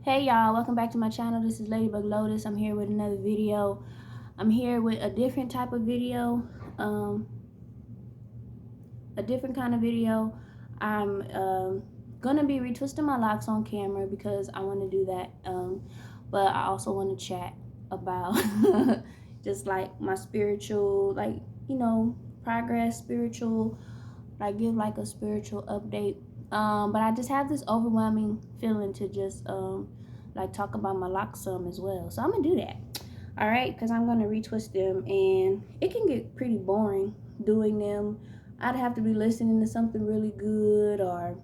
Hey y'all, welcome back to my channel. This is Ladybug Lotus. I'm here with another video. I'm here with a different type of video, a different kind of video. I'm gonna be retwisting my locks on camera because I want to do that, but I also want to chat about just like my spiritual, like, progress, spiritual, like give like a spiritual update. But I just have this overwhelming feeling to just like talk about my locks some as well. So I'm gonna do that. All right, because I'm gonna retwist them, and it can get pretty boring doing them. I'd have to be listening to something really good or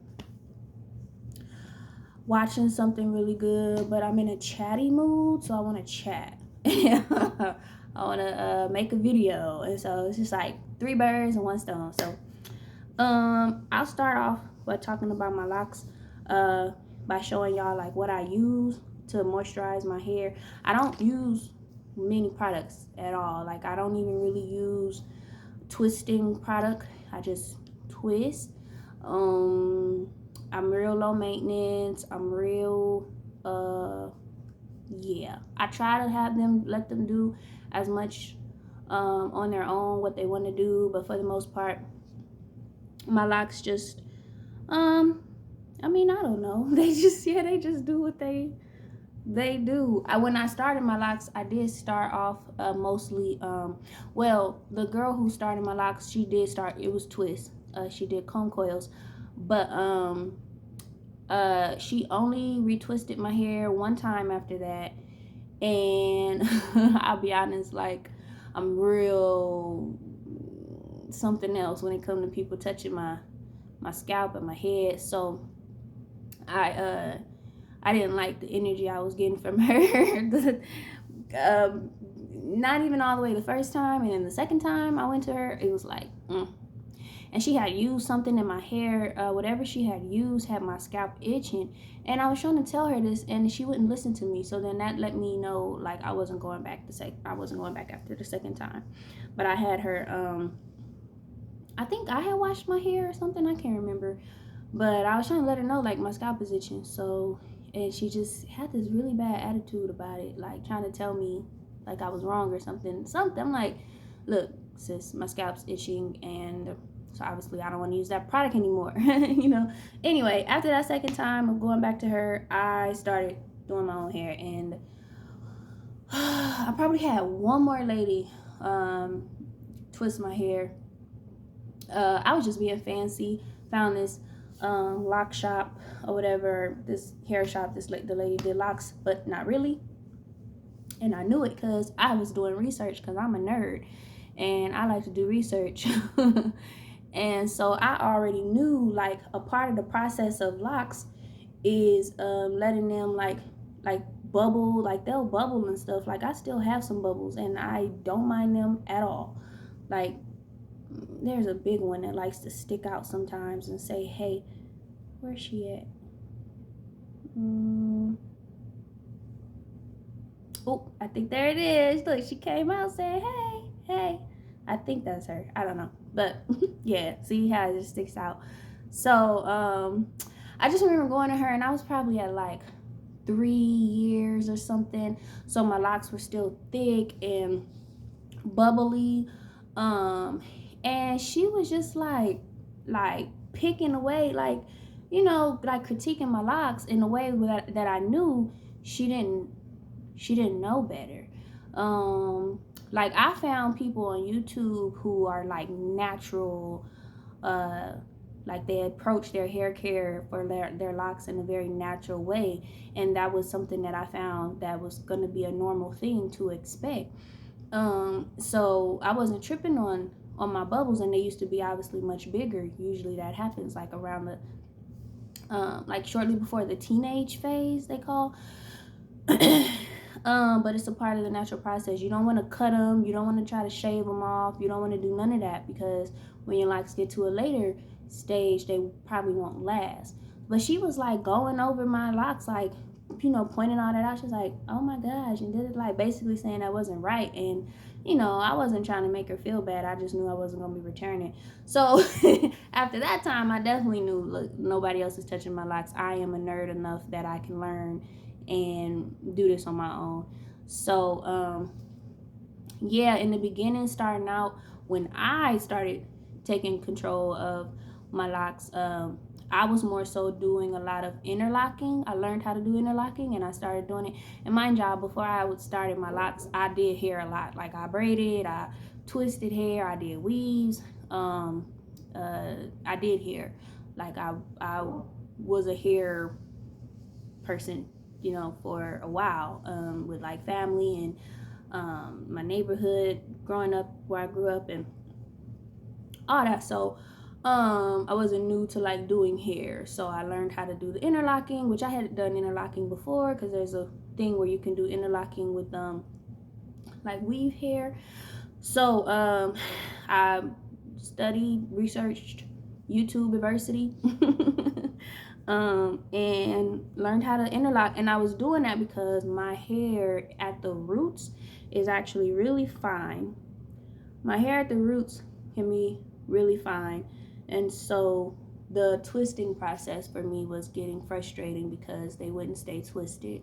watching something really good, but I'm in a chatty mood, so I want to chat. I want to make a video, and so it's just like three birds and one stone. So I'll start off by talking about my locks, by showing y'all like what I use to moisturize my hair. I don't use many products at all. Like, I don't even really use twisting product. I just twist. I'm real low maintenance. I'm real yeah. I try to let them do as much on their own what they want to do, but for the most part my locks just I mean, I don't know. They just do what they do. When I started my locks, I did start off mostly well, the girl who started my locks, she did start, it was twist. She did comb coils, but she only retwisted my hair one time after that, and I'll be honest, like, I'm real something else when it comes to people touching my scalp and my head. So I didn't like the energy I was getting from her. Not even all the way the first time, and then the second time I went to her, it was like and she had used something in my hair. Whatever she had used had my scalp itching, and I was trying to tell her this, and she wouldn't listen to me. So then that let me know, like, I wasn't going back after the second time. But I had her I think I had washed my hair or something, I can't remember, but I was trying to let her know, like, my scalp is itching. So, and she just had this really bad attitude about it, like trying to tell me like I was wrong or something. I'm like, look, sis, my scalp's itching, and so obviously I don't want to use that product anymore. Anyway, after that second time of going back to her, I started doing my own hair, and I probably had one more lady twist my hair. I was just being fancy, found this lock shop or whatever, this hair shop, the lady did locks, but not really. And I knew it because I was doing research, because I'm a nerd and I like to do research. And so I already knew, like, a part of the process of locks is letting them like bubble, like they'll bubble and stuff. Like, I still have some bubbles and I don't mind them at all. Like, there's a big one that likes to stick out sometimes and say, hey, where's she at? Oh, I think there it is. Look, she came out saying, hey, hey. I think that's her. I don't know. But yeah, see how it just sticks out. So I just remember going to her, and I was probably at like 3 years or something. So my locks were still thick and bubbly. And she was just like picking away, like, like critiquing my locks in a way that I knew she didn't know better. Like, I found people on YouTube who are like natural, like they approach their hair care for their locks in a very natural way, and that was something that I found that was going to be a normal thing to expect. So I wasn't tripping on my bubbles, and they used to be obviously much bigger. Usually that happens like around the like shortly before the teenage phase, they call. But it's a part of the natural process. You don't want to cut them, you don't want to try to shave them off, you don't want to do none of that, because when your locks get to a later stage, they probably won't last. But she was like going over my locks, like, pointing all that out. She's like, oh my gosh, and did it, like basically saying I wasn't right. And I wasn't trying to make her feel bad. I just knew I wasn't gonna be returning. So after that time, I definitely knew, look, nobody else is touching my locks. I am a nerd enough that I can learn and do this on my own. So yeah, in the beginning, starting out, when I started taking control of my locks, I was more so doing a lot of interlocking. I learned how to do interlocking and I started doing it. And mind y'all, before I would start in my locks, I did hair a lot. Like I braided, I twisted hair, I did weaves, I did hair. Like I was a hair person, you know, for a while, with like family and my neighborhood growing up where I grew up and all that. So I wasn't new to like doing hair, so I learned how to do the interlocking, which I had done interlocking before, because there's a thing where you can do interlocking with like weave hair. So I studied, researched YouTube University, and learned how to interlock. And I was doing that because my hair at the roots is actually really fine. My hair at the roots can be really fine, and so the twisting process for me was getting frustrating because they wouldn't stay twisted.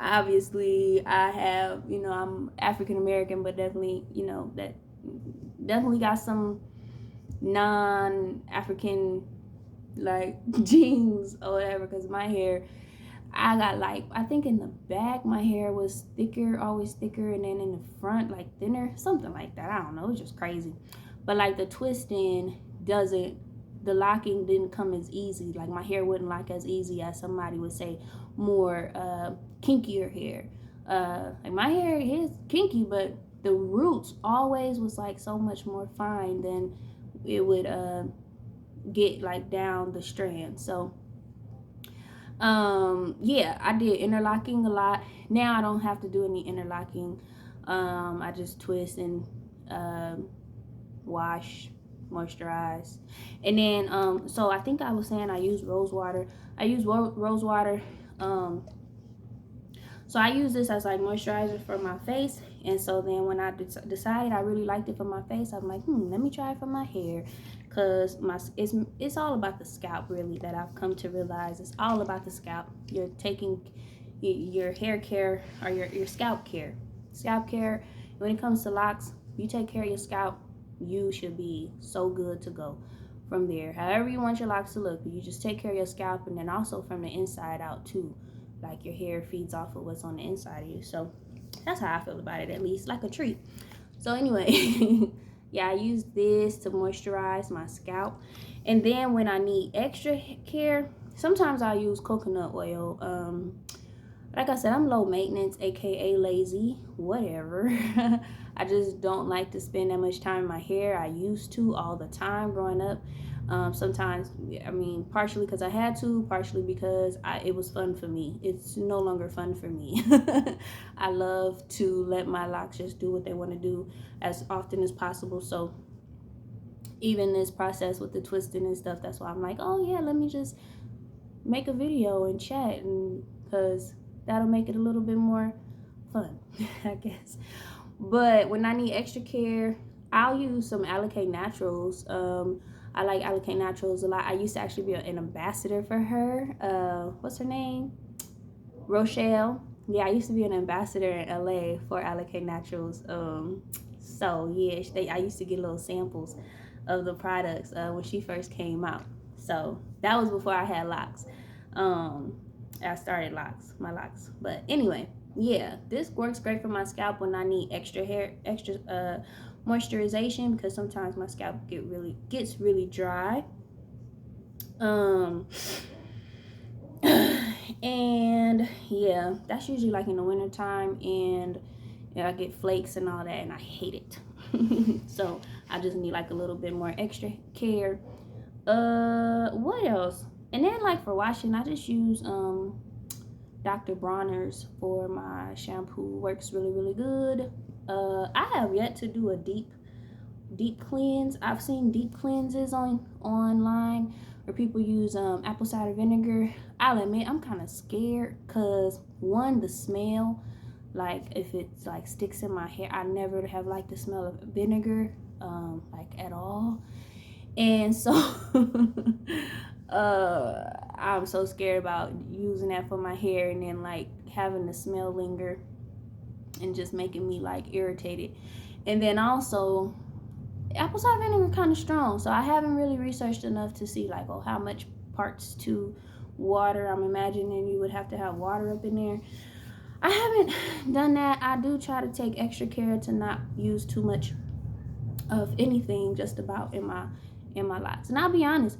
Obviously I have, you know, I'm African American, but definitely, you know, that definitely got some non-African like genes or whatever, because my hair, I got like, I think in the back my hair was thicker, always thicker, and then in the front like thinner, something like that. I don't know, it's just crazy. But like the twisting doesn't, the locking didn't come as easy. Like my hair wouldn't lock as easy as somebody would say more kinkier hair. Like my hair is kinky, but the roots always was like so much more fine than it would get like down the strand. So yeah, I did interlocking a lot. Now I don't have to do any interlocking. I just twist and wash, moisturize, and then so I think I was saying I use rose water. I use rose water. So I use this as like moisturizer for my face, and so then when I decided I really liked it for my face, I'm like, let me try it for my hair, cause it's all about the scalp, really, that I've come to realize. It's all about the scalp. You're taking your hair care or your scalp care. Scalp care, when it comes to locks, you take care of your scalp, you should be so good to go from there. However you want your locks to look, but you just take care of your scalp, and then also from the inside out too. Like your hair feeds off of what's on the inside of you. So that's how I feel about it, at least, like a treat. So anyway, yeah, I use this to moisturize my scalp. And then when I need extra care, sometimes I'll use coconut oil. Like I said, I'm low maintenance, aka lazy, whatever. I just don't like to spend that much time in my hair. I used to all the time growing up. Sometimes, I mean, partially because I had to, partially because it was fun for me. It's no longer fun for me. I love to let my locks just do what they want to do as often as possible. So even this process with the twisting and stuff, that's why I'm like, oh yeah, let me just make a video and chat, and because that'll make it a little bit more fun, I guess. But when I need extra care, I'll use some Allocate Naturals. I like Allocate Naturals a lot. I used to actually be an ambassador for her. What's her name? Rochelle. Yeah, I used to be an ambassador in LA for Allocate Naturals. So yeah, I used to get little samples of the products when she first came out. So that was before I had locks. I started my locks. But anyway, yeah, this works great for my scalp when I need extra moisturization, because sometimes my scalp gets really dry. And yeah, that's usually like in the winter time, and I get flakes and all that, and I hate it. So I just need like a little bit more extra care. What else? And then like for washing, I just use Dr. Bronner's for my shampoo. Works really good. I have yet to do a deep cleanse. I've seen deep cleanses online where people use apple cider vinegar. I'll admit I'm kind of scared, because one, the smell, like if it's like sticks in my hair, I never have liked the smell of vinegar like at all. And so I'm so scared about using that for my hair and then like having the smell linger and just making me like irritated. And then also, apple cider vinegar kind of strong, so I haven't really researched enough to see like, oh, how much parts to water. I'm imagining you would have to have water up in there. I haven't done that. I do try to take extra care to not use too much of anything just about in my locks. And I'll be honest,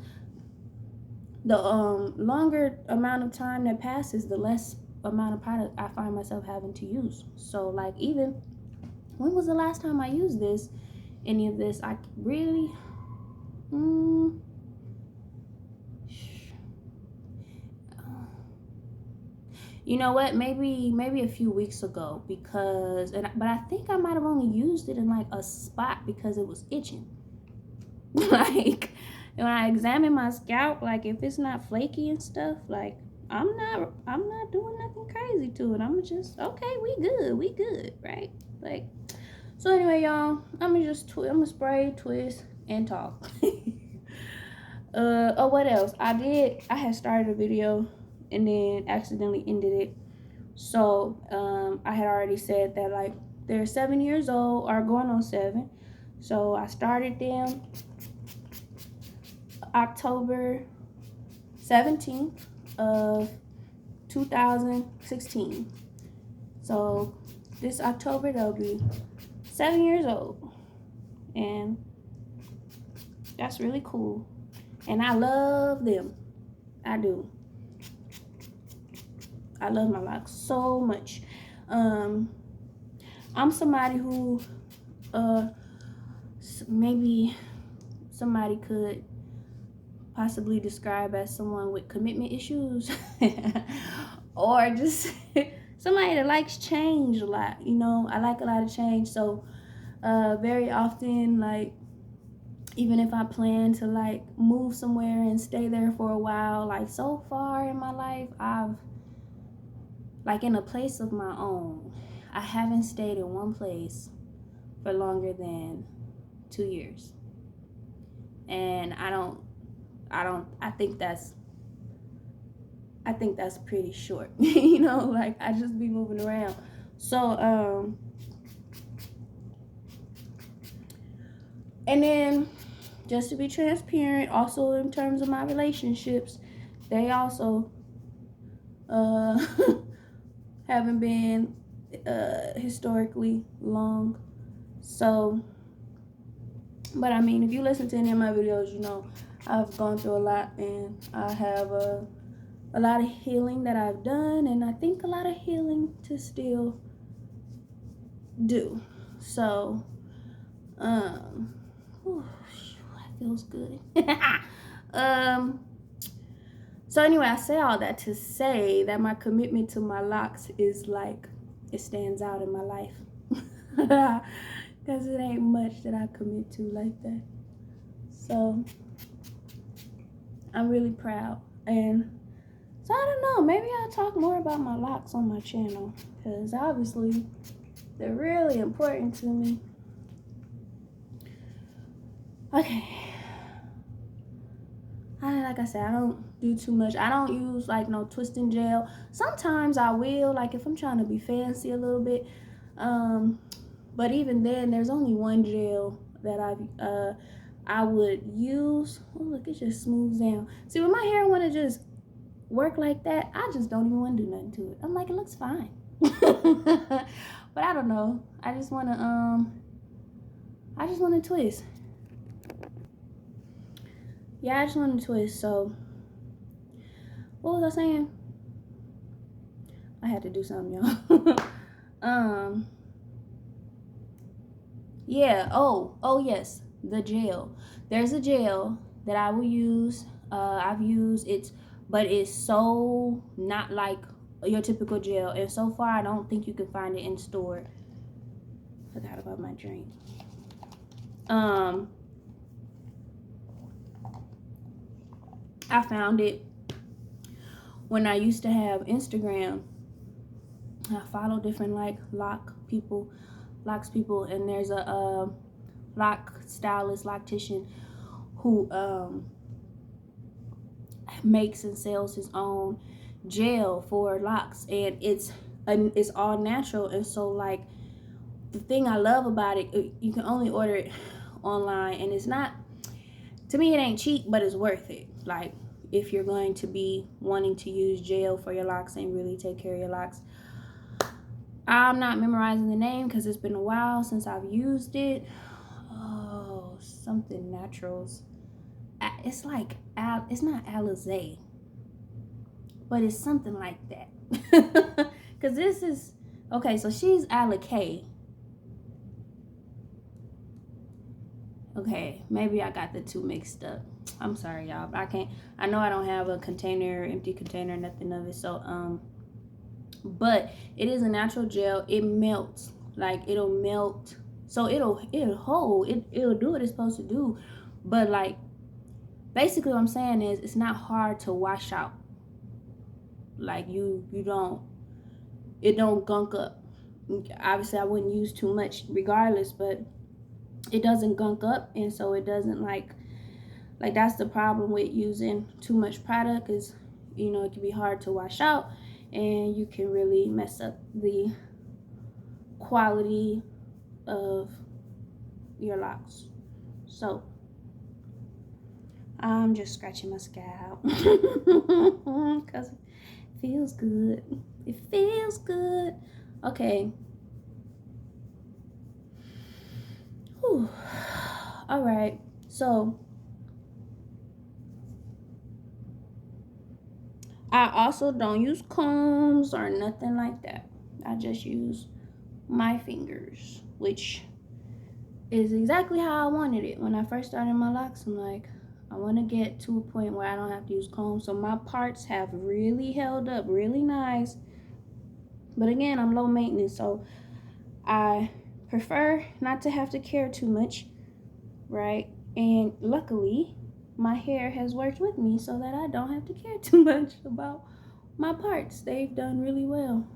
the longer amount of time that passes, the less amount of product I find myself having to use. So like, even when was the last time I used any of this? I really you know what, maybe a few weeks ago, because but I think I might have only used it in like a spot because it was itching. Like when I examine my scalp, like if it's not flaky and stuff, like I'm not doing nothing crazy to it. I'm just okay, we good, right? Like, so anyway, y'all, I'm gonna spray, twist, and talk. Oh, what else? I had started a video and then accidentally ended it. So I had already said that like they're 7 years old or going on 7. So I started them October 17th of 2016. So this October they'll be 7 years old, and that's really cool. And I love them. I do. I love my locks so much. I'm somebody who maybe somebody could possibly describe as someone with commitment issues or just somebody that likes change a lot. You know, I like a lot of change. So very often, like, even if I plan to like move somewhere and stay there for a while, like so far in my life, I've like in a place of my own, I haven't stayed in one place for longer than 2 years. And I think that's pretty short. You know, like I just be moving around. So and then just to be transparent, also in terms of my relationships, they also haven't been historically long. So, but I mean, if you listen to any of my videos, you know I've gone through a lot, and I have a lot of healing that I've done, and I think a lot of healing to still do. So, whew, that feels good. So anyway, I say all that to say that my commitment to my locks is like, it stands out in my life. Because it ain't much that I commit to like that. So I'm really proud. And so I don't know, maybe I'll talk more about my locks on my channel, because obviously they're really important to me. Okay. Like I said, I don't do too much. I don't use like no twisting gel. Sometimes I will, like if I'm trying to be fancy a little bit. But even then, there's only one gel that I would use. Oh, look, it just smooths down. See, when my hair want to just work like that, I just don't even want to do nothing to it. I'm like, it looks fine. But I don't know. I just want to twist. Yeah, I just want to twist. So, what was I saying? I had to do something, y'all. Yeah. Oh yes, the gel. There's a gel that I will use. I've used it, but it's so not like your typical gel. And so far, I don't think you can find it in store. Forgot about my drink. I found it when I used to have Instagram. I follow different like locks people, and there's a lock stylist, loctician who makes and sells his own gel for locks, and it's all natural. And so like the thing I love about it, you can only order it online, and it's not, to me it ain't cheap, but it's worth it. Like if you're going to be wanting to use gel for your locks and really take care of your locks. I'm not memorizing the name because it's been a while since I've used it. Oh, something naturals. It's like it's not Alizé, but it's something like that. Because this is okay. So she's Alakay. Okay, maybe I got the two mixed up. I'm sorry, y'all, but I can't. I know I don't have a container, empty container, nothing of it. So but it is a natural gel. It melts, like it'll melt. So it'll hold. It'll do what it's supposed to do. But like basically what I'm saying is it's not hard to wash out. Like it don't gunk up. Obviously I wouldn't use too much regardless, but it doesn't gunk up, and so it doesn't like that's the problem with using too much product is, you know, it can be hard to wash out, and you can really mess up the quality of your locks. So I'm just scratching my scalp because it feels good. It feels good. Okay. Whew. All right. So I also don't use combs or nothing like that. I just use my fingers, which is exactly how I wanted it. When I first started my locks, I'm like, I want to get to a point where I don't have to use combs. So my parts have really held up really nice. But again, I'm low maintenance, so I prefer not to have to care too much, right? And luckily, my hair has worked with me so that I don't have to care too much about my parts. They've done really well.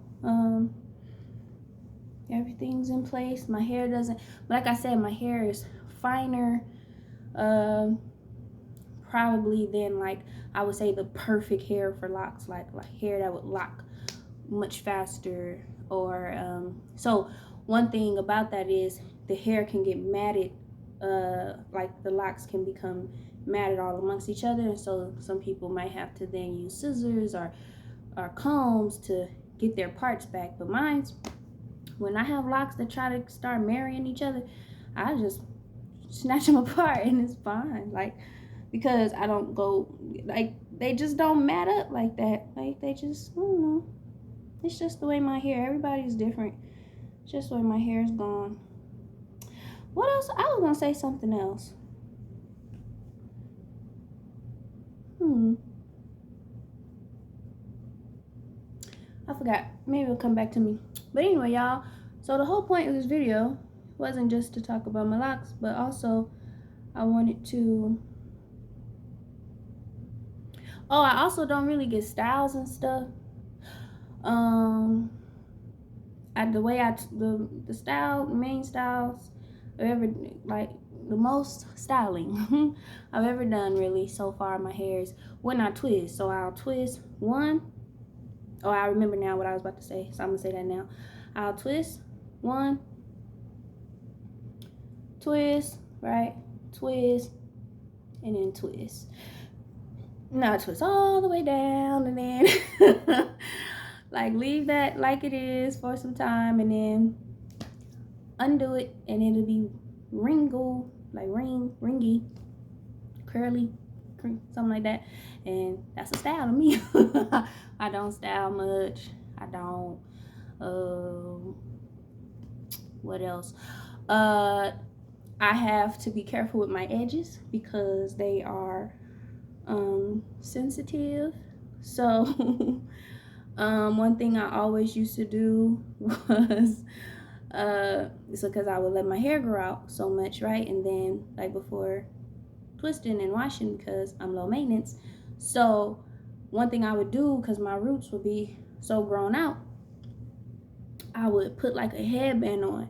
Everything's in place. My hair doesn't, like I said, my hair is finer probably than, like, I would say the perfect hair for locks, like hair that would lock much faster. Or so one thing about that is the hair can get matted, like the locks can become matted all amongst each other, and so some people might have to then use scissors or combs to get their parts back. But mine's, when I have locks that try to start marrying each other, I just snatch them apart and it's fine. Like, because I don't go, like, they just don't mat up like that. Like, they just, I don't know. It's just the way my hair, everybody's different. It's just the way my hair's gone. What else? I was gonna say something else. I forgot. Maybe it'll come back to me. But anyway, y'all, so the whole point of this video wasn't just to talk about my locks, but also I wanted to, I also don't really get styles and stuff. The style, main styles I've ever, like, the most styling I've ever done really so far in my hair is when I twist. So I'll twist one. Oh, I remember now what I was about to say, so I'm gonna say that now. I'll twist one, twist, right, twist, and then twist. Now I twist all the way down, and then like leave that like it is for some time, and then undo it, and it'll be ringy, curly, something like that. And that's a style to me. I don't style much. I don't. What else? I have to be careful with my edges because they are sensitive. So one thing I always used to do was so because I would let my hair grow out so much, right? And then, like, before twisting and washing, because I'm low maintenance, so one thing I would do, because my roots would be so grown out, I would put like a headband on,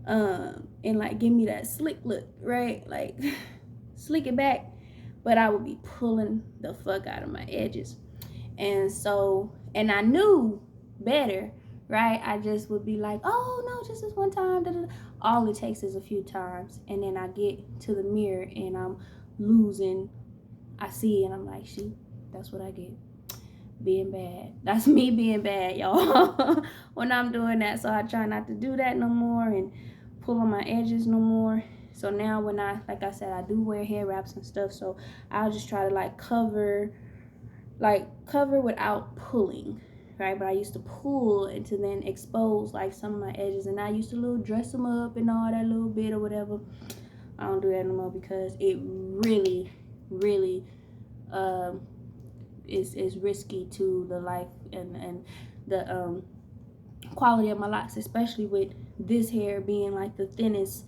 and like give me that slick look, right? Like slick it back, but I would be pulling the fuck out of my edges. And so, and I knew better, right? I just would be like, oh no, just this one time. Da, da, da. All it takes is a few times. And then I get to the mirror and I'm losing. I see it and I'm like, see, that's what I get. Being bad. That's me being bad, y'all. When I'm doing that. So I try not to do that no more and pull on my edges no more. So now when I, like I said, I do wear hair wraps and stuff. So I'll just try to like cover without pulling, right? But I used to pull and to then expose like some of my edges, and I used to little dress them up and all that little bit or whatever. I don't do that no more because it really is risky to the life and the quality of my locks, especially with this hair being like the thinnest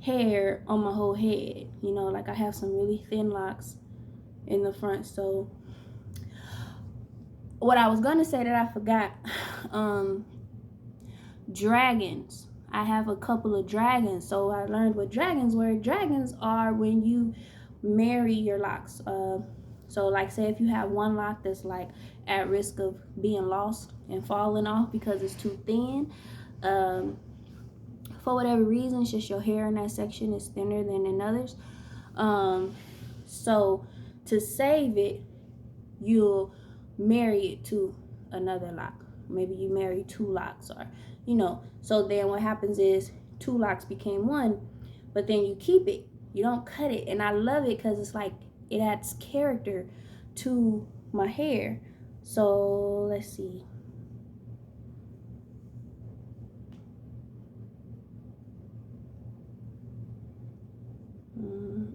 hair on my whole head. You know, like I have some really thin locks in the front. So what I was gonna say that I forgot, dragons. I have a couple of dragons. So I learned what dragons were. Dragons are when you marry your locks. So like say if you have one lock that's like at risk of being lost and falling off because it's too thin, for whatever reason, it's just your hair in that section is thinner than in others. So to save it, you'll marry it to another lock. Maybe you marry two locks, or you know. So then what happens is two locks became one, but then you keep it. You don't cut it, and I love it because it's like it adds character to my hair. So let's see.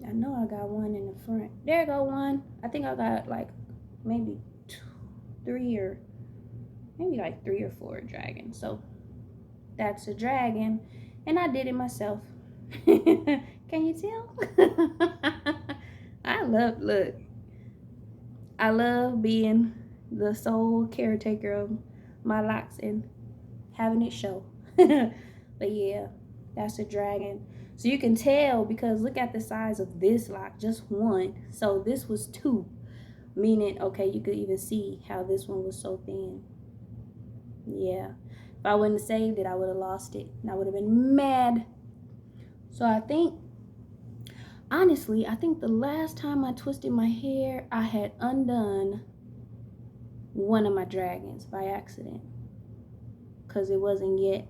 I know I got one in the front. There go one. I think I got like maybe three or four dragons. So that's a dragon, and I did it myself. Can you tell? I love being the sole caretaker of my locks and having it show. But yeah, that's a dragon. So you can tell because look at the size of this lock, just one. So this was two, meaning, okay, you could even see how this one was so thin. Yeah, if I wouldn't have saved it, I would have lost it, and I would have been mad. So honestly, I think the last time I twisted my hair, I had undone one of my dragons by accident, because it wasn't yet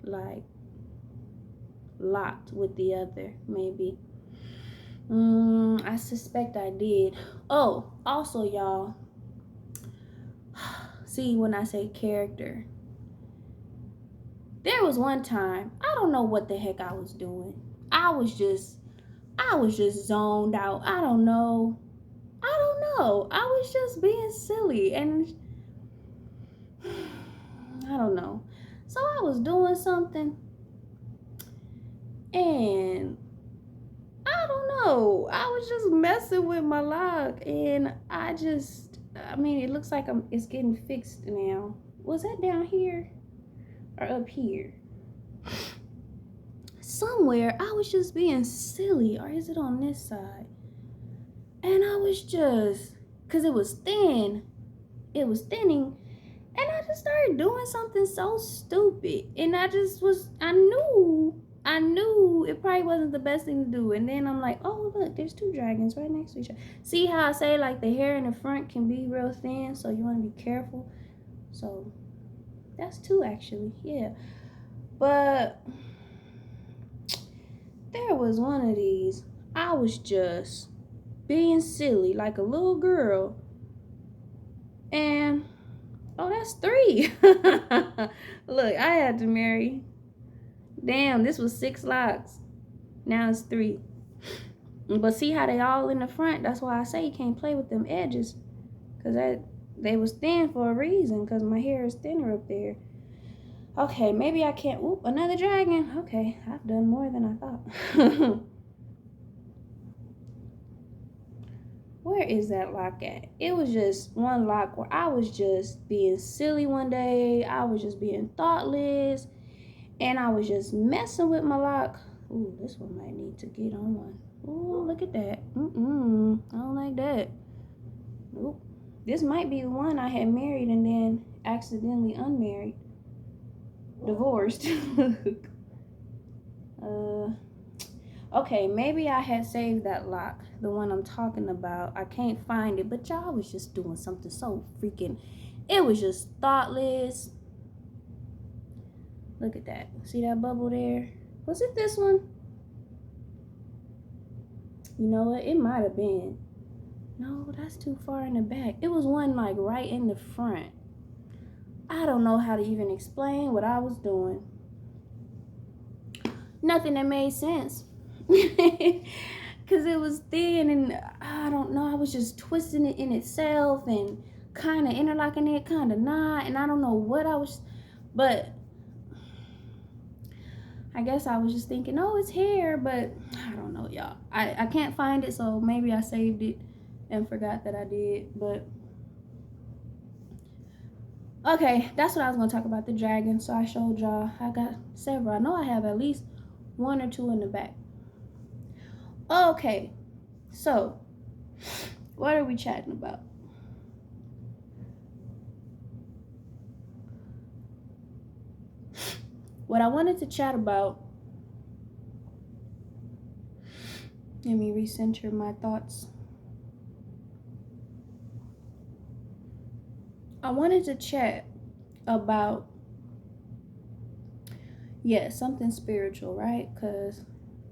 like locked with the other, maybe. I suspect I did. Oh, also y'all, see, when I say character, there was one time, I don't know what the heck I was doing. I was just zoned out. I don't know. I was just being silly, and I don't know. So I was doing something, and I don't know. I was just messing with my lock, and I mean, it looks like it's getting fixed now. Was that down here or up here? Somewhere I was just being silly, or is it on this side? And I was just, because it was thinning, and I just started doing something so stupid, and I knew it probably wasn't the best thing to do. And then I'm like, oh look, there's two dragons right next to each other. See how I say like the hair in the front can be real thin, so you want to be careful. So that's two actually, yeah. But there was one of these, I was just being silly like a little girl, and oh, that's three. Look, I had to marry. Damn, this was 6 locks. Now it's 3. But see how they all in the front? That's why I say you can't play with them edges, because they was thin for a reason, because my hair is thinner up there. Okay, maybe I can't. Oop, another dragon. Okay, I've done more than I thought. Where is that lock at? It was just one lock where I was just being silly one day. I was just being thoughtless, and I was just messing with my lock. Ooh, this one might need to get on one. Oh, look at that. I don't like that. Nope. This might be the one I had married and then accidentally unmarried. Divorced. uh, okay, maybe I had saved that lock, the one I'm talking about. I can't find it, but y'all was just doing something so freaking. It was just thoughtless. Look at that. See that bubble there? Was it this one? You know what? It might have been. No, that's too far in the back. It was one like right in the front. I don't know how to even explain what I was doing. Nothing that made sense. Because it was thin and I don't know. I was just twisting it in itself and kind of interlocking it, kind of not. And I don't know what I was. But I guess I was just thinking, oh, it's hair. But I don't know, y'all. I can't find it. So maybe I saved it and forgot that I did. But okay, that's what I was going to talk about, the dragon. So I showed y'all. I got several. I know I have at least one or two in the back. Okay, so what are we chatting about? What I wanted to chat about, let me recenter my thoughts. I wanted to chat about, something spiritual, right? Because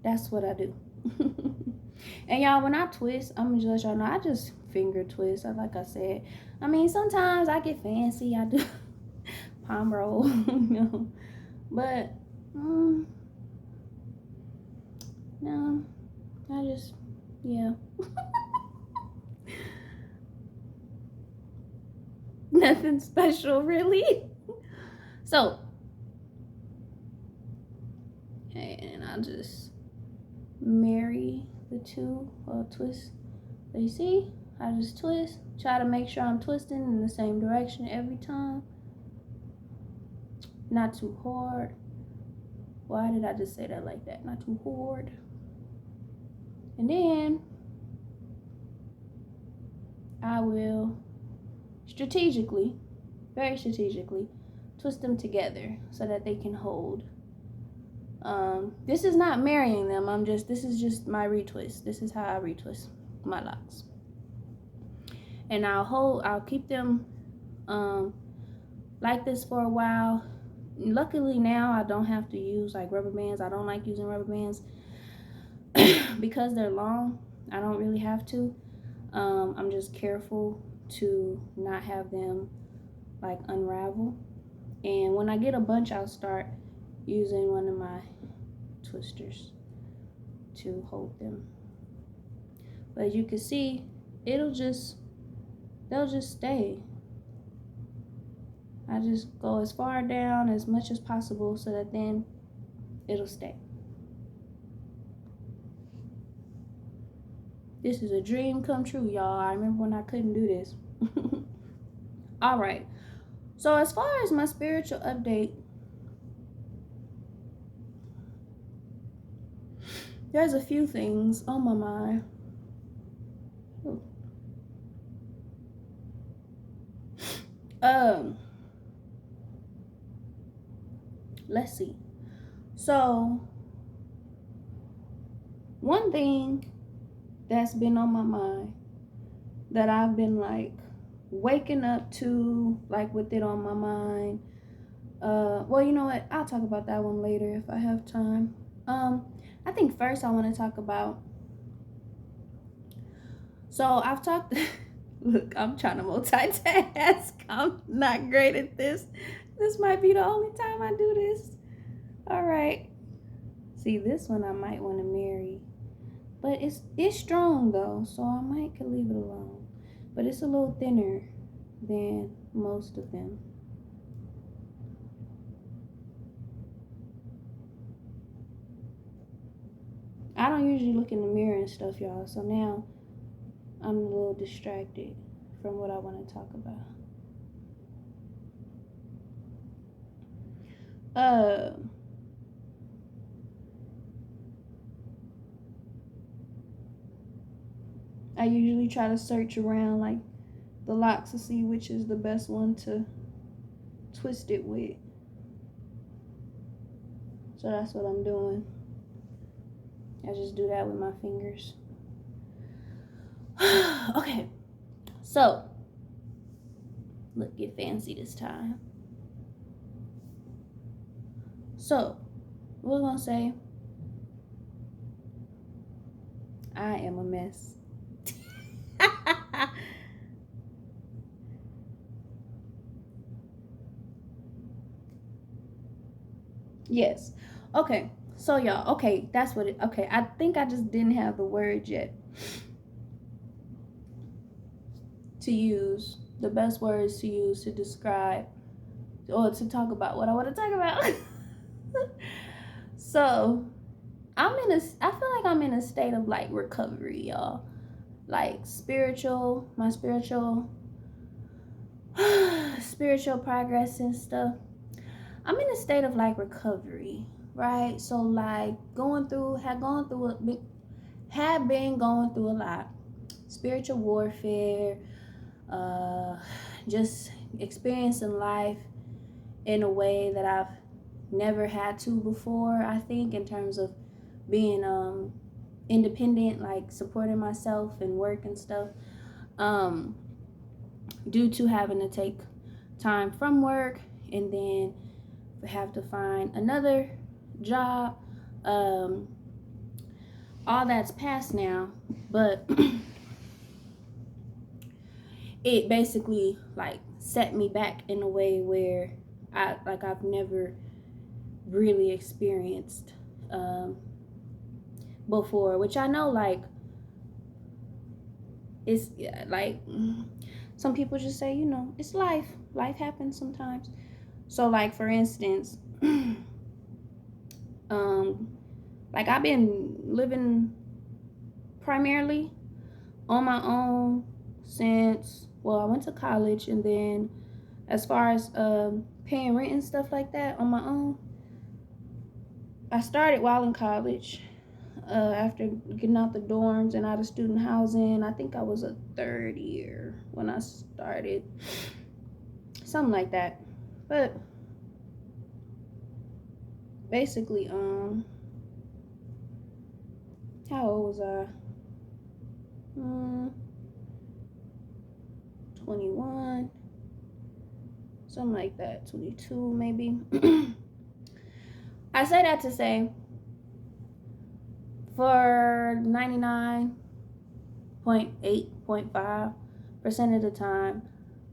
that's what I do. And y'all, when I twist, I'm gonna just let y'all know, I just finger twist. Like I said, I mean, sometimes I get fancy. I do palm roll, but no, I just, yeah. Nothing special, really. So, and I'll just marry the two or twist. So you see, I just twist, try to make sure I'm twisting in the same direction every time. Not too hard. Why did I just say that like that? Not too hard. And then I will strategically, very strategically, twist them together so that they can hold. This is not marrying them. This is just my retwist. This is how I retwist my locks. And I'll keep them like this for a while. Luckily now I don't have to use like rubber bands. I don't like using rubber bands because they're long. I don't really have to. I'm just careful to not have them like unravel. And when I get a bunch, I'll start using one of my twisters to hold them. But as you can see, they'll just stay. I just go as far down as much as possible so that then it'll stay. This is a dream come true, y'all. I remember when I couldn't do this. All right. So as far as my spiritual update, there's a few things on my mind. Let's see. So one thing that's been on my mind that I've been like waking up to, like with it on my mind. Well, you know what? I'll talk about that one later if I have time. I think first I want to talk about. So I've talked. Look, I'm trying to multitask. I'm not great at this. This might be the only time I do this. All right. See, this one I might want to marry. But it's strong though, so I might could leave it alone. But it's a little thinner than most of them. I don't usually look in the mirror and stuff, y'all. So now I'm a little distracted from what I want to talk about. Uh, I usually try to search around like the locks to see which is the best one to twist it with. So that's what I'm doing. I just do that with my fingers. Okay, so look, get fancy this time. So we're gonna say I am a mess. Yes. Okay. So y'all, okay, that's what it. Okay, I think I just didn't have the word yet to use. The best words to use to describe or to talk about what I want to talk about. So I feel like I'm in a state of like recovery, y'all. Like my spiritual spiritual progress and stuff. I'm in a state of like recovery, right? So like had been going through a lot. Spiritual warfare, just experiencing life in a way that I've never had to before, I think, in terms of being independent, like supporting myself and work and stuff, due to having to take time from work and then have to find another job. All that's past now, but it basically like set me back in a way where I've never really experienced before, which I know like it's like some people just say, it's life. Life happens sometimes. So like for instance, like I've been living primarily on my own since I went to college, and then as far as paying rent and stuff like that on my own, I started while in college. After getting out the dorms and out of student housing, I think I was a third year when I started, something like that. But basically, how old was I? 21, something like that, 22 maybe. I say that to say, for 99.8.5% of the time,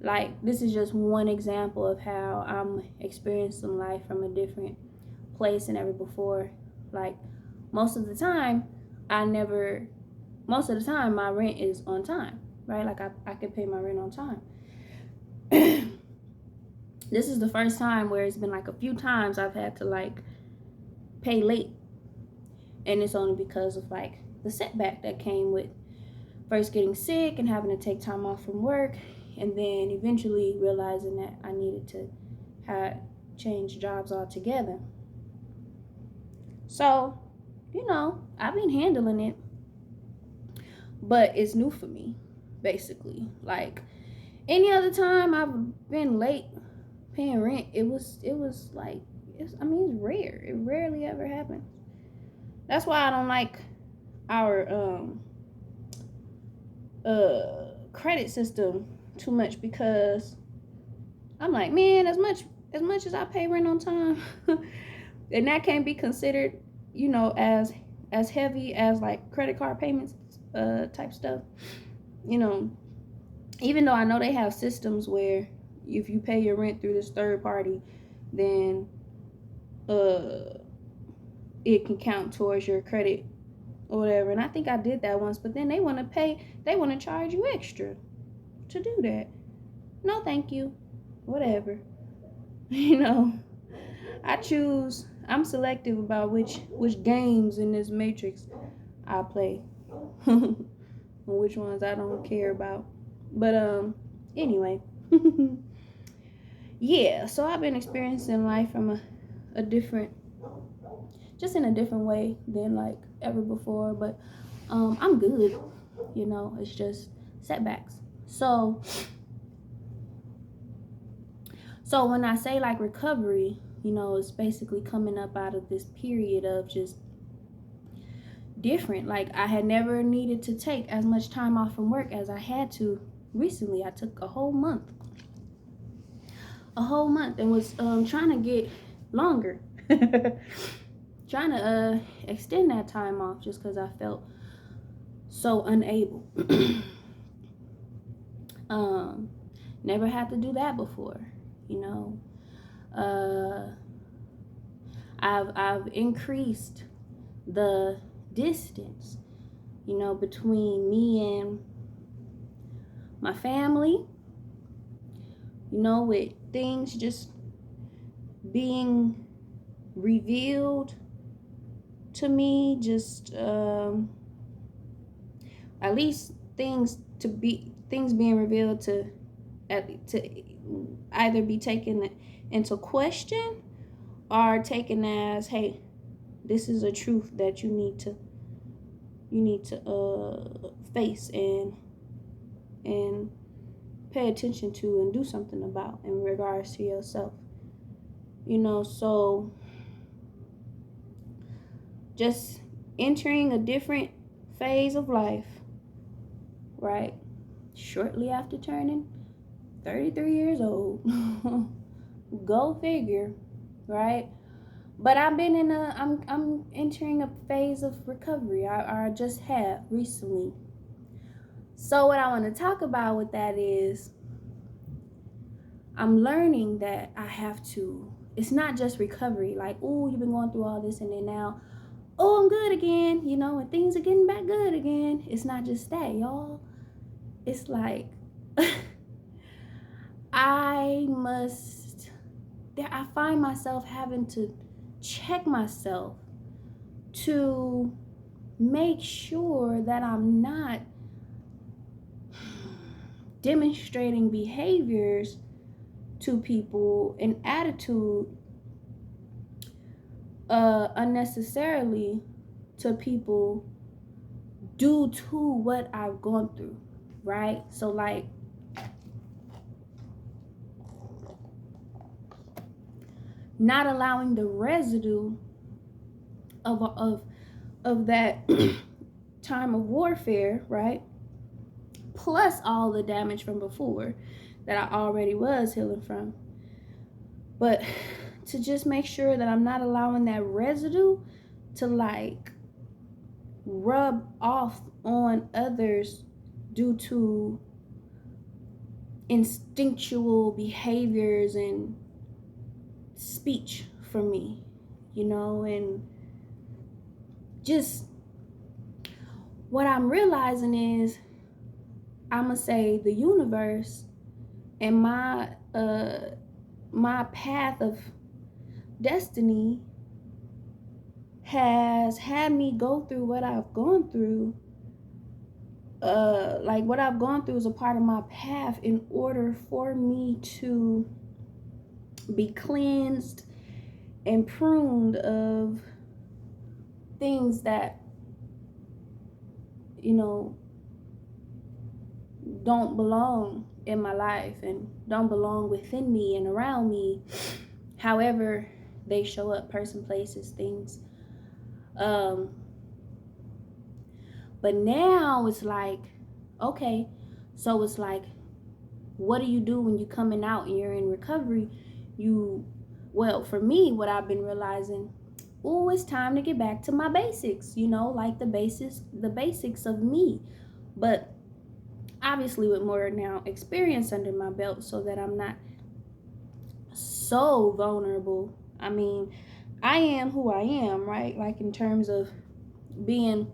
like this is just one example of how I'm experiencing life from a different place than ever before. Like most of the time my rent is on time, right? Like I can pay my rent on time. This is the first time where it's been like a few times I've had to like pay late, and it's only because of like the setback that came with first getting sick and having to take time off from work, and then eventually realizing that I needed to change jobs altogether. So, I've been handling it, but it's new for me, basically. Like any other time I've been late paying rent, it was like it's rare. It rarely ever happens. That's why I don't like our credit system too much, because I'm like, man, as much as I pay rent on time, and that can't be considered, as heavy as like credit card payments type stuff. Even though I know they have systems where if you pay your rent through this third party, then it can count towards your credit or whatever. And I think I did that once, but then they want to charge you extra to do that. No, thank you. Whatever. I'm selective about which games in this matrix I play. And which ones I don't care about. But anyway. Yeah, so I've been experiencing life from a different, just in a different way than like ever before, but I'm good. you know, it's just setbacks. So when I say like recovery, you know, it's basically coming up out of this period of just different. Like, I had never needed to take as much time off from work as I had to recently. I took a whole month and was trying to get longer. Trying to extend that time off just because I felt so unable. Never had to do that before, you know. I've increased the distance, you know, between me and my family, you know, with things just being revealed to me, just at least things being revealed to either be taken into question or taken as, hey, this is a truth that you need to face and pay attention to and do something about in regards to yourself, you know. So just entering a different phase of life, right? Shortly after turning 33 years old. Go figure, right? But I've been I'm entering a phase of recovery. I just have recently. So what I want to talk about with that is I'm learning that I have to, it's not just recovery, like, oh, you've been going through all this and then now, oh, I'm good again, you know, and things are getting back good again. It's not just that, y'all. It's like I find myself having to check myself to make sure that I'm not demonstrating behaviors to people and attitude unnecessarily to people due to what I've gone through, right? So like, not allowing the residue of that time of warfare, right? Plus all the damage from before that I already was healing from. But to just make sure that I'm not allowing that residue to like rub off on others due to instinctual behaviors and speech from me, you know. And just what I'm realizing is, I'm gonna say the universe and my path of destiny has had me go through what I've gone through. Like, what I've gone through is a part of my path in order for me to be cleansed and pruned of things that, you know, don't belong in my life and don't belong within me and around me, however they show up, person, places, things. But now it's like, okay, so it's like, what do you do when you're coming out and you're in recovery? Well, for me, what I've been realizing, oh, it's time to get back to my basics, you know, like the basics of me. But obviously with more now experience under my belt, so that I'm not so vulnerable. I mean, I am who I am, right? Like, in terms of being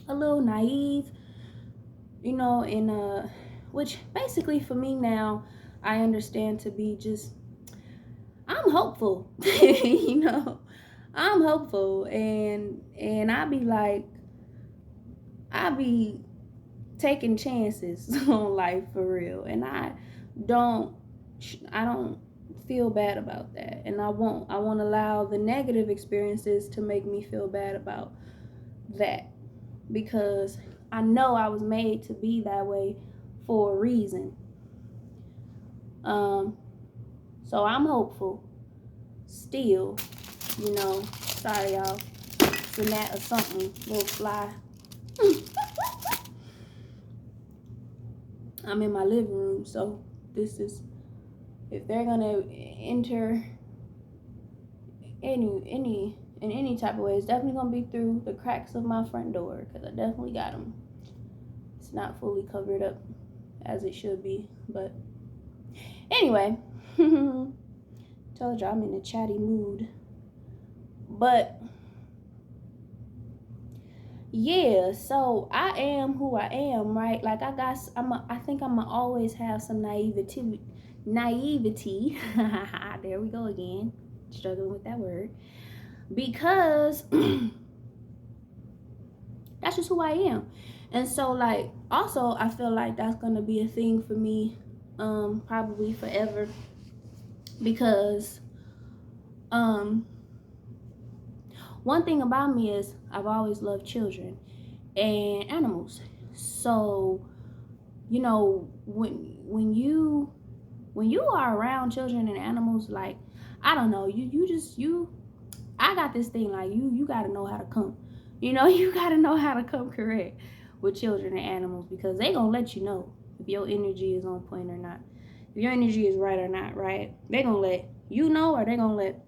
a little naive, you know, in which basically for me now, I understand to be just, I'm hopeful. You know, I'm hopeful, and I be taking chances on life for real, and I don't feel bad about that, and I won't allow the negative experiences to make me feel bad about that, because I know I was made to be that way for a reason. So I'm hopeful still, you know. Sorry, y'all. It's a gnat or something, little fly. I'm in my living room, so this is, if they're gonna enter in any type of way, it's definitely gonna be through the cracks of my front door, because I definitely got them. It's not fully covered up as it should be, but anyway. Told you I'm in a chatty mood. But yeah, so I am who I am, right? Like I think I'm gonna always have some naivety. There we go again, struggling with that word, because that's just who I am. And so, like, also I feel like that's gonna be a thing for me, probably forever, because one thing about me is I've always loved children and animals. So, you know, when you are around children and animals, like, I don't know, I got this thing, like, you got to know how to come. You know, you got to know how to come correct with children and animals, because they going to let you know if your energy is on point or not. If your energy is right or not, right? They going to let you know, or they going to let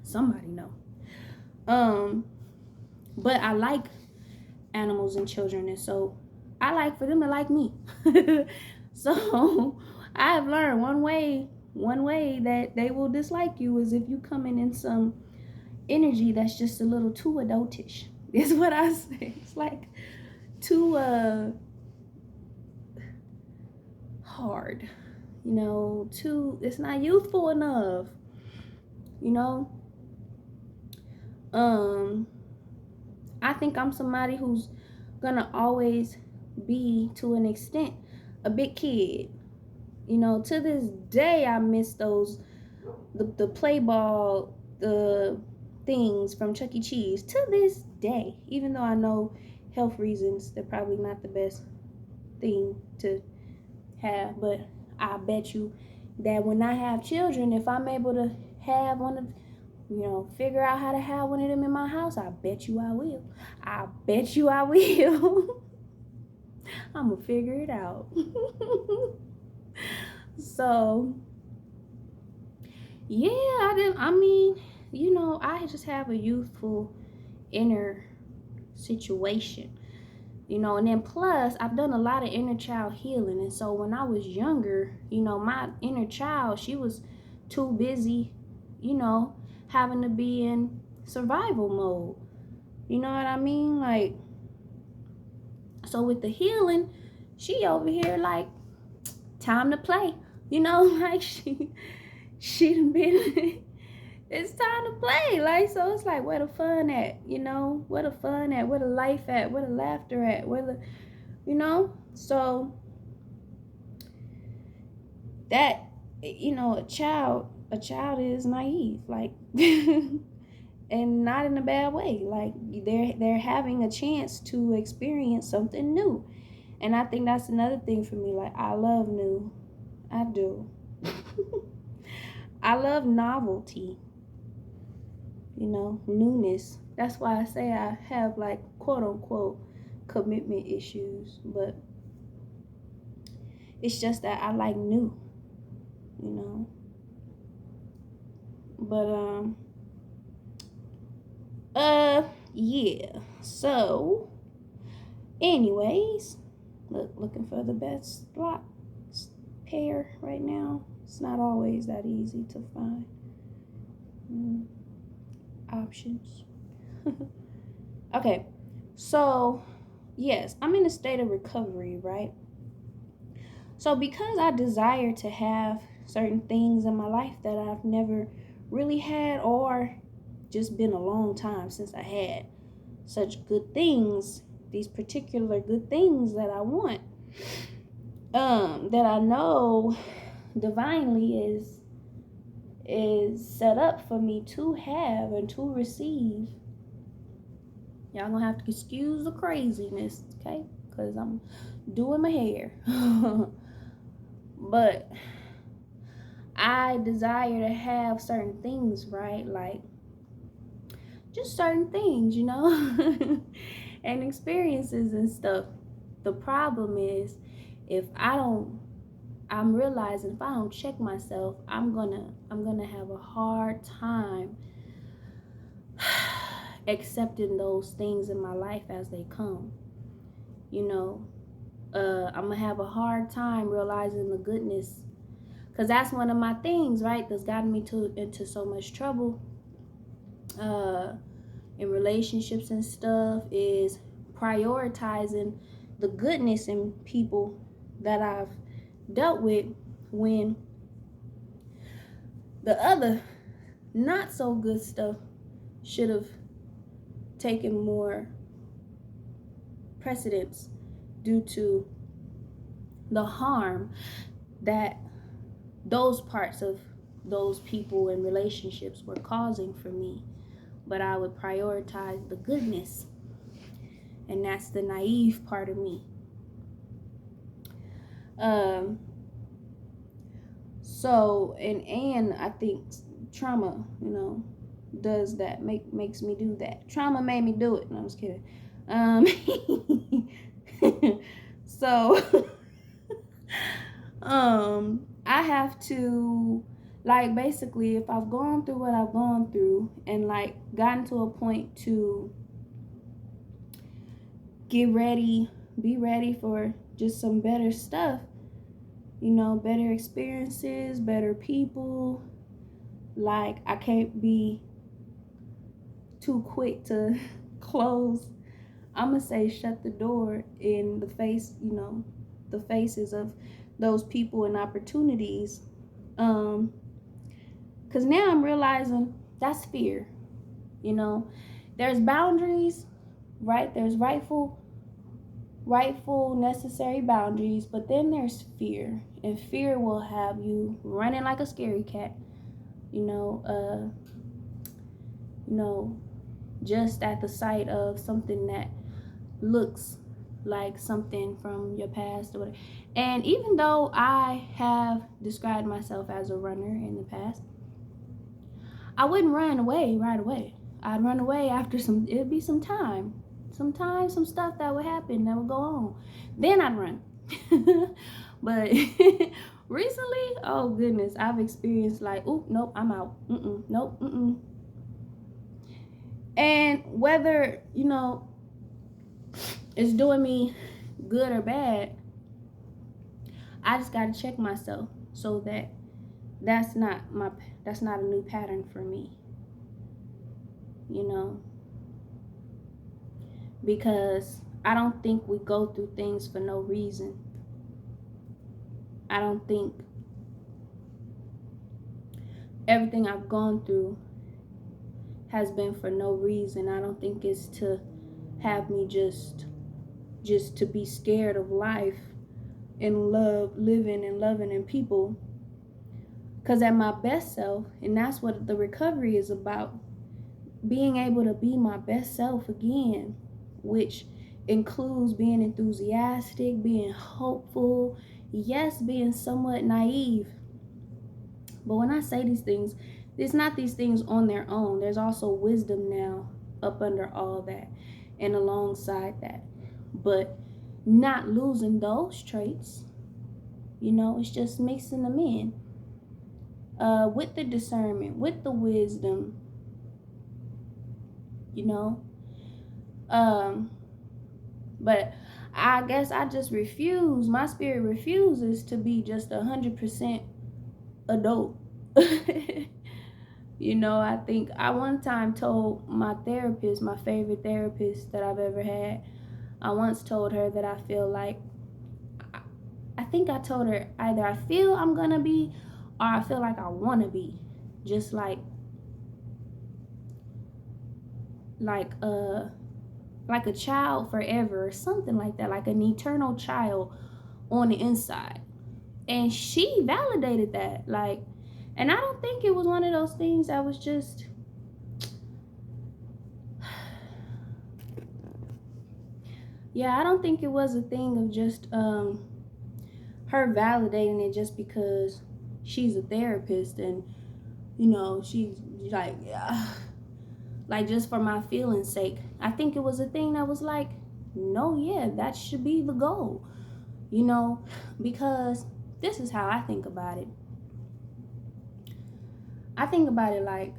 somebody know. But I like animals and children, and so I like for them to like me. So I have learned one way that they will dislike you is if you come in some energy that's just a little too adultish. Is what I say. It's like too hard, you know, it's not youthful enough, you know. I think I'm somebody who's gonna always be, to an extent, a big kid. You know, to this day I miss those the play ball, the things from Chuck E. Cheese. To this day, even though I know health reasons, they're probably not the best thing to have, but I bet you that when I have children, if I'm able to have one of, you know, figure out how to have one of them in my house, I bet you I will. I bet you I will. I'm gonna figure it out. So yeah, I mean, you know, I just have a youthful inner situation, you know, and then plus I've done a lot of inner child healing. And so when I was younger, you know, my inner child, she was too busy, you know, having to be in survival mode. You know what I mean? Like, so with the healing, she over here like, time to play. You know, like she done been it's time to play. Like, so it's like, where the fun at? You know, where the fun at? Where the life at? Where the laughter at? Where the, you know? So that, you know, a child is naive, like, and not in a bad way. Like, they're having a chance to experience something new. And I think that's another thing for me. Like, I love new. I do. I love novelty. You know, newness. That's why I say I have, like, quote unquote commitment issues, but it's just that I like new, you know. But yeah. So anyways, looking for the best slot pair right now. It's not always that easy to find options. Okay, so yes, I'm in a state of recovery, right? So because I desire to have certain things in my life that I've never really had, or just been a long time since I had such good things, these particular good things that I want, that I know divinely is set up for me to have and to receive. Y'all gonna have to excuse the craziness, okay? Because I'm doing my hair. But I desire to have certain things, right? Like, just certain things, you know? And experiences and stuff. The problem is, if I don't, I'm realizing if I don't check myself, I'm gonna have a hard time accepting those things in my life as they come. You know, I'm gonna have a hard time realizing the goodness, because that's one of my things, right? That's gotten me into so much trouble in relationships and stuff, is prioritizing the goodness in people that I've dealt with, when the other not so good stuff should have taken more precedence due to the harm that those parts of those people and relationships were causing for me. But I would prioritize the goodness, and that's the naive part of me. So and I think trauma, does that, makes me do that. Trauma made me do it. No, I'm just kidding. So I have to, like, basically, if I've gone through what I've gone through and like gotten to a point to be ready for just some better stuff, better experiences, better people. Like, I can't be too quick to close. I'm gonna say shut the door in the face, the faces of those people and opportunities. Because now I'm realizing that's fear. There's boundaries, right? There's rightful necessary boundaries, but then there's fear, and fear will have you running like a scary cat, just at the sight of something that looks like something from your past or whatever. And even though I have described myself as a runner in the past, I wouldn't run away right away. I'd run away after it'd be some time, some stuff that would happen, that would go on. Then I'd run. But recently, oh goodness, I've experienced like, oh, nope, I'm out. Nope. And whether, it's doing me good or bad, I just got to check myself so that that's not a new pattern for me. Because I don't think we go through things for no reason. I don't think everything I've gone through has been for no reason. I don't think it's to have me just to be scared of life and living and loving and people. Because at my best self, and that's what the recovery is about, being able to be my best self again, which includes being enthusiastic, being hopeful, yes, being somewhat naive. But when I say these things, it's not these things on their own. There's also wisdom now up under all that and alongside that. But not losing those traits, it's just mixing them in. With the discernment, with the wisdom, but I guess I just refuse. My spirit refuses to be just 100% adult. I think I one time told my therapist, my favorite therapist that I've ever had, I once told her that I feel like, I think I told her either I feel I'm gonna be or I feel like I want to be. Just like a child forever or something like that, like an eternal child on the inside. And she validated that, and I don't think it was one of those things that was just Yeah, I don't think it was a thing of just her validating it just because she's a therapist and she's like, yeah, like just for my feelings sake. I think it was a thing that was like, no, yeah, that should be the goal, because this is how I think about it. I think about it like,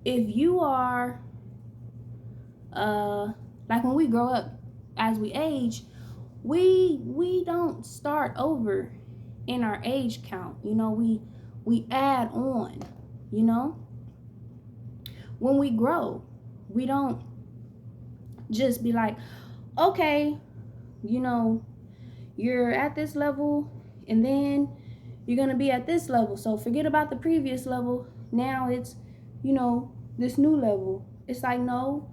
if you are like when we grow up, as we age, we don't start over in our age count. We add on. When we grow, we don't just be like, okay, you're at this level, and then you're gonna be at this level, so forget about the previous level. Now it's this new level. It's like, no,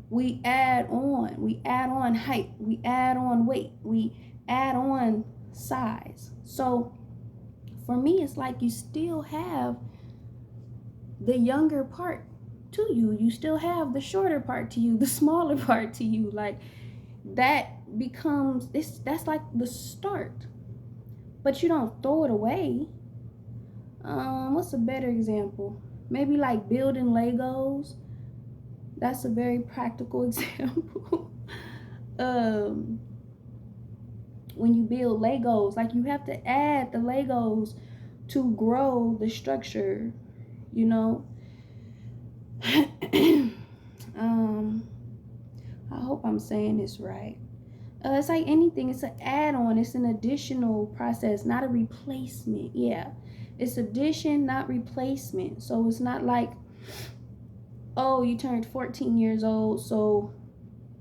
we add on height, we add on weight, we add on size. So for me, it's like you still have the younger part to you, you still have the shorter part to you, the smaller part to you. Like, that becomes this, that's like the start, but you don't throw it away. What's a better example? Maybe like building Legos. That's a very practical example. um when you build Legos, like, you have to add the Legos to grow the structure, you know. um I hope I'm saying this right. It's like anything, it's an add-on, it's an additional process, not a replacement. Yeah, it's addition, not replacement. So it's not like, oh, you turned 14 years old, so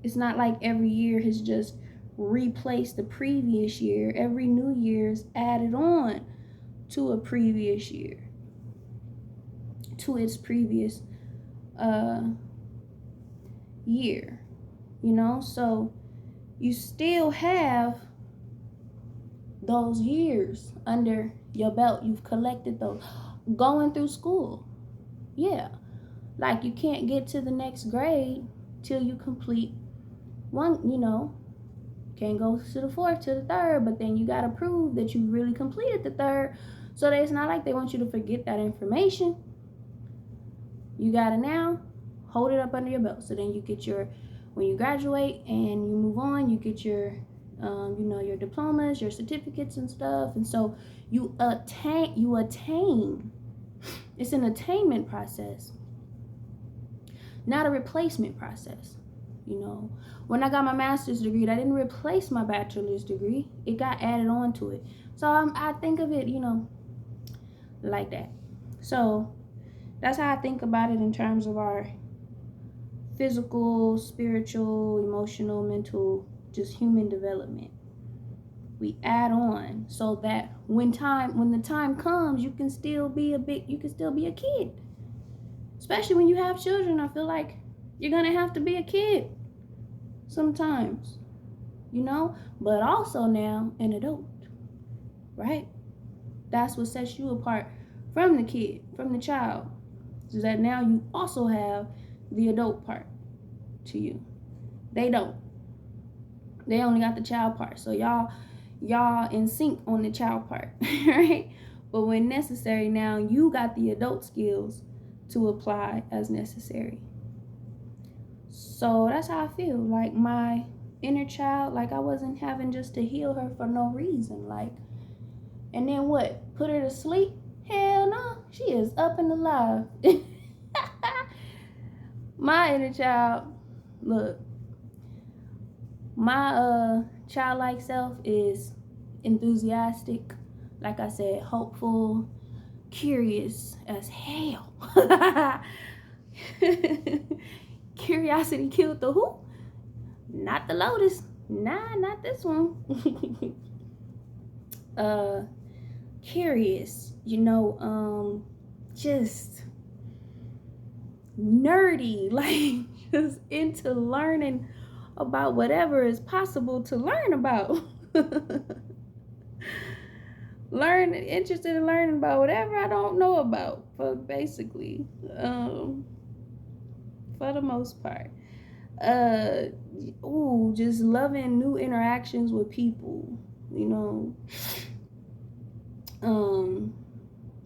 it's not like every year has just replaced the previous year. Every new year is added on to a previous year, to its previous year, so you still have those years under your belt. You've collected those going through school. Yeah, like, you can't get to the next grade till you complete one. Can't go to the fourth, to the third, but then you got to prove that you really completed the third. So that it's not like they want you to forget that information. You got to now hold it up under your belt. So then you get when you graduate and you move on, you get your your diplomas, your certificates and stuff. And so you attain. It's an attainment process, not a replacement process. When I got my master's degree, I didn't replace my bachelor's degree. It got added on to it. So I think of it, like that. So that's how I think about it in terms of our physical, spiritual, emotional, mental, just human development. We add on so that when the time comes, you can still be a kid. Especially when you have children, I feel like you're gonna have to be a kid sometimes, but also now an adult, right? That's what sets you apart from the kid, from the child, is that now you also have the adult part to you. They don't. They only got the child part. So y'all in sync on the child part, right? But when necessary, now you got the adult skills to apply as necessary. So that's how I feel. Like, my inner child, like, I wasn't having just to heal her for no reason. Like, and then what? Put her to sleep? Hell no. She is up and alive. My inner child, look, my childlike self is enthusiastic, like I said, hopeful, curious as hell. Curiosity killed the who? Not the lotus. Nah, not this one. Curious, just nerdy, like, just into learning about whatever is possible to learn about. Interested in learning about whatever I don't know about, for basically, for the most part. uh just loving new interactions with people, you know. um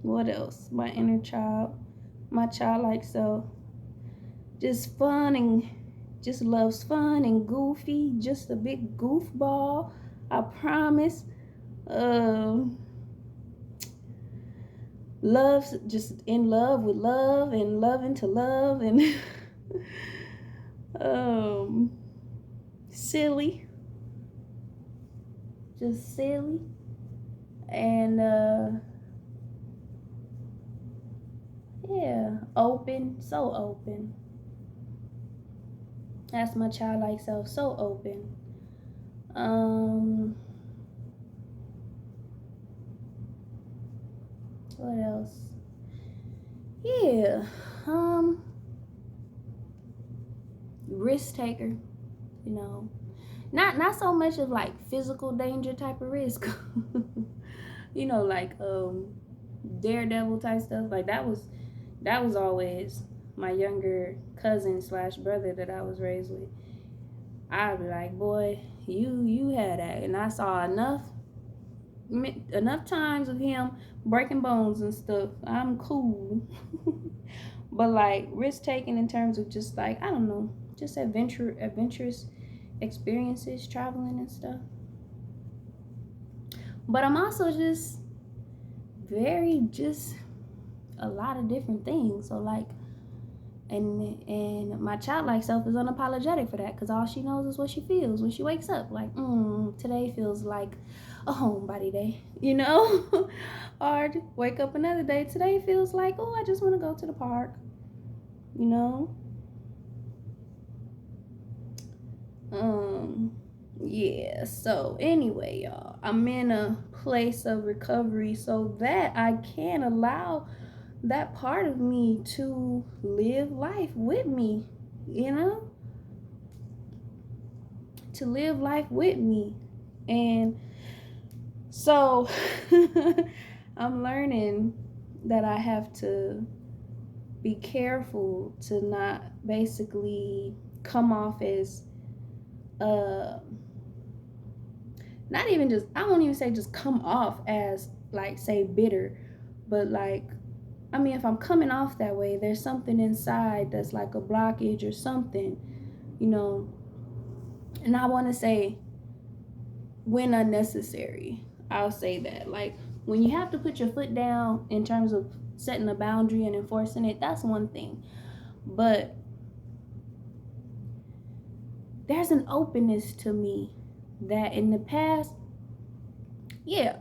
what else? My inner child, my childlike self, just fun and just loves fun and goofy, just a big goofball, I promise. um Loves, just in love with love and loving to love, and um silly, just silly, and yeah, open, so open. That's my childlike self, so open. um what else? Yeah, um risk taker, you know. Not so much of like physical danger type of risk. You know, like daredevil type stuff. Like that was always my younger cousin slash brother that I was raised with. I'd be like, boy, you had that, and I saw enough times of him breaking bones and stuff. I'm cool. But like risk taking in terms of just like, I don't know, just adventurous experiences, traveling and stuff. But I'm also just just a lot of different things. So like, and my childlike self is unapologetic for that, because all she knows is what she feels when she wakes up. Like, today feels like a homebody day, you know. Or wake up another day, today feels like, oh, I just want to go to the park, you know. um yeah, so anyway, y'all, I'm in a place of recovery so that I can allow that part of me to live life with me, you know, to live life with me. And so I'm learning that I have to be careful to not basically come off as uh not even just, I won't even say just come off as like, say, bitter, but like, I mean, if I'm coming off that way, there's something inside that's like a blockage or something, you know. And I want to say, when unnecessary, I'll say that. Like, when you have to put your foot down in terms of setting a boundary and enforcing it, that's one thing. But there's an openness to me that in the past, yeah,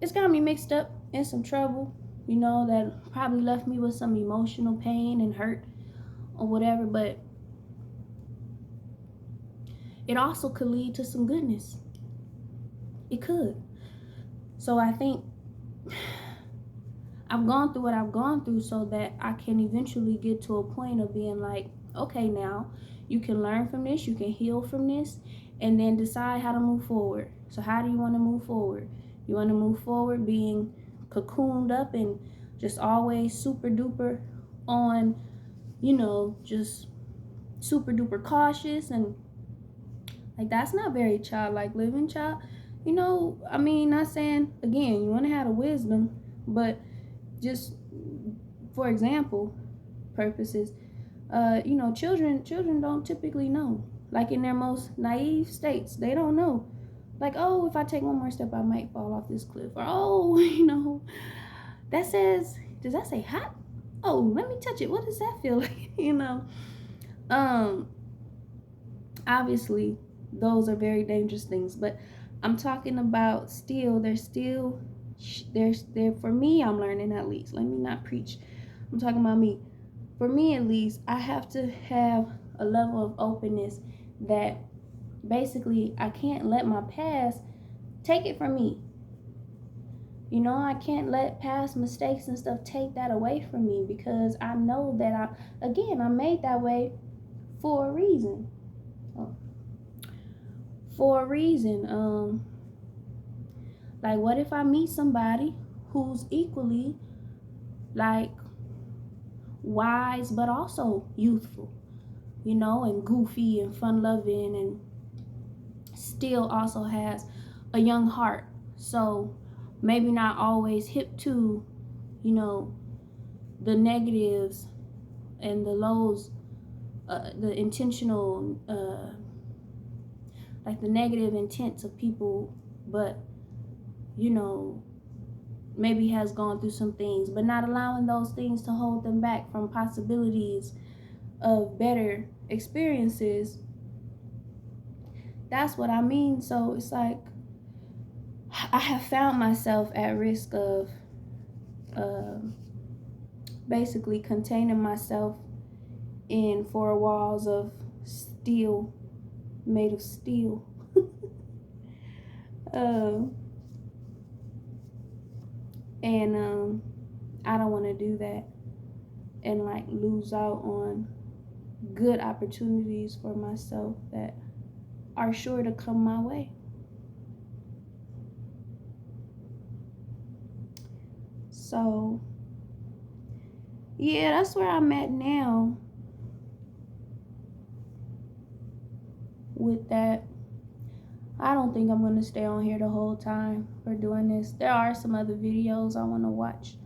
it's got me mixed up in some trouble, you know, that probably left me with some emotional pain and hurt or whatever. But it also could lead to some goodness. It could. So I think I've gone through what I've gone through so that I can eventually get to a point of being like, okay, now you can learn from this, you can heal from this, and then decide how to move forward. So how do you want to move forward? You want to move forward being cocooned up and just always super duper on, you know, just super duper cautious, and like, that's not very childlike living. You know, I mean, not saying, again, you want to have the wisdom, but just for example purposes, you know, children don't typically know. Like, in their most naive states, they don't know. Like, oh, if I take one more step, I might fall off this cliff. Or, oh, you know, does that say hot? Oh, let me touch it. What does that feel like? You know, um, obviously, those are very dangerous things. But I'm talking about there's for me, I'm learning, at least. Let me not preach. I'm talking about me. For me, at least, I have to have a level of openness that basically I can't let my past take it from me. You know, I can't let past mistakes and stuff take that away from me, because I know that I'm made that way for a reason. For a reason. Like, what if I meet somebody who's equally like wise but also youthful? you know, and goofy and fun loving, and still also has a young heart. So maybe not always hip to, you know, the negatives and the lows, the intentional, like the negative intents of people, but, you know, maybe has gone through some things, but not allowing those things to hold them back from possibilities of better experiences. That's what I mean. So it's like I have found myself at risk of uh, basically containing myself in four walls of steel, made of steel. uh, and I don't want to do that and like lose out on good opportunities for myself that are sure to come my way. So yeah, that's where I'm at now with that. I don't think I'm going to stay on here the whole time for doing this. There are some other videos I want to watch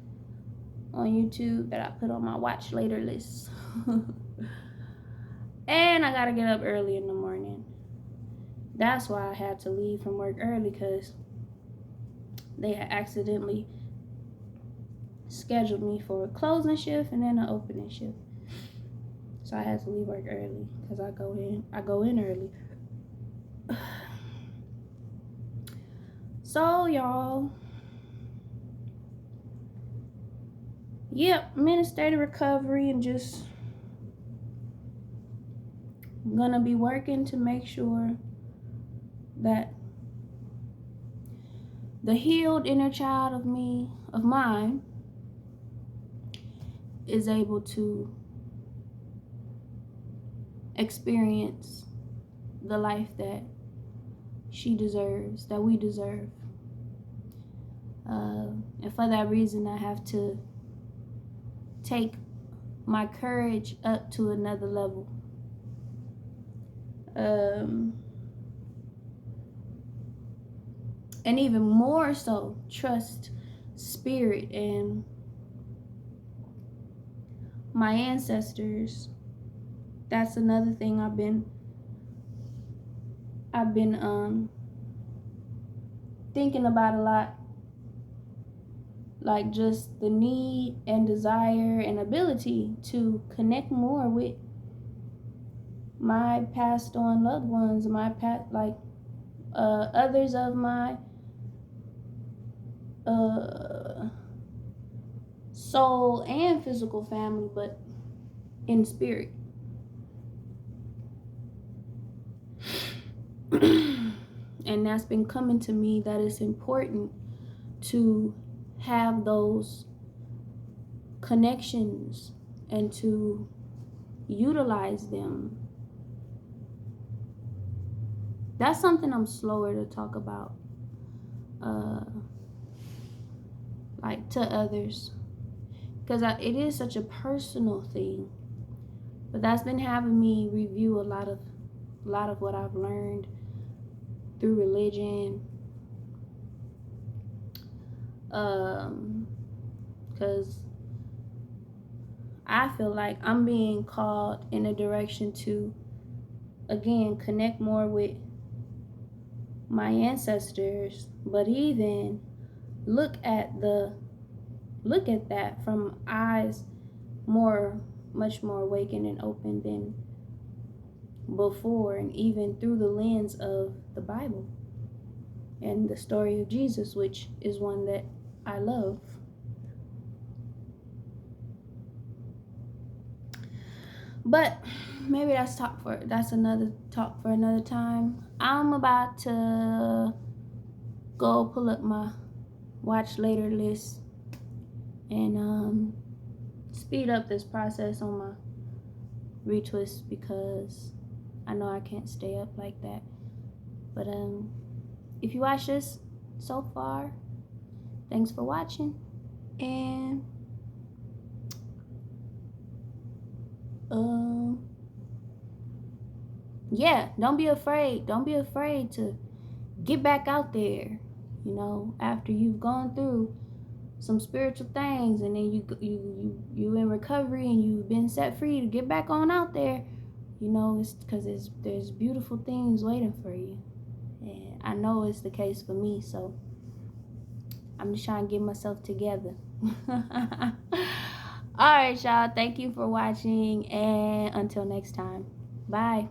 on YouTube that I put on my watch later list. And I got to get up early in the morning. That's why I had to leave from work early, because they had accidentally scheduled me for a closing shift and then an opening shift. So I had to leave work early because I go in early. So y'all, yep, I'm in a state of recovery and just gonna be working to make sure that the healed inner child of mine, is able to experience the life that she deserves, that we deserve. And for that reason, I have to take my courage up to another level. And even more so, trust spirit and my ancestors. That's another thing I've been thinking about a lot. Like just the need and desire and ability to connect more with my passed on loved ones, my others of my soul and physical family, but in spirit. And that's been coming to me, that it's important to have those connections and to utilize them. That's something I'm slower to talk about, like to others, because it is such a personal thing. But that's been having me review a lot of what I've learned through religion, because I feel like I'm being called in a direction to, again, connect more with my ancestors, but even look at that from eyes much more awakened and open than before, and even through the lens of the Bible and the story of Jesus, which is one that I love. But maybe that's another talk for another time. I'm about to go pull up my watch later list and speed up this process on my retwist, because I know I can't stay up like that. But if you watch this so far, thanks for watching, and yeah, don't be afraid. Don't be afraid to get back out there. You know, after you've gone through some spiritual things, and then you in recovery and you've been set free, to get back on out there. You know, it's because there's beautiful things waiting for you, and I know it's the case for me. So I'm just trying to get myself together. All right, y'all. Thank you for watching, and until next time, bye.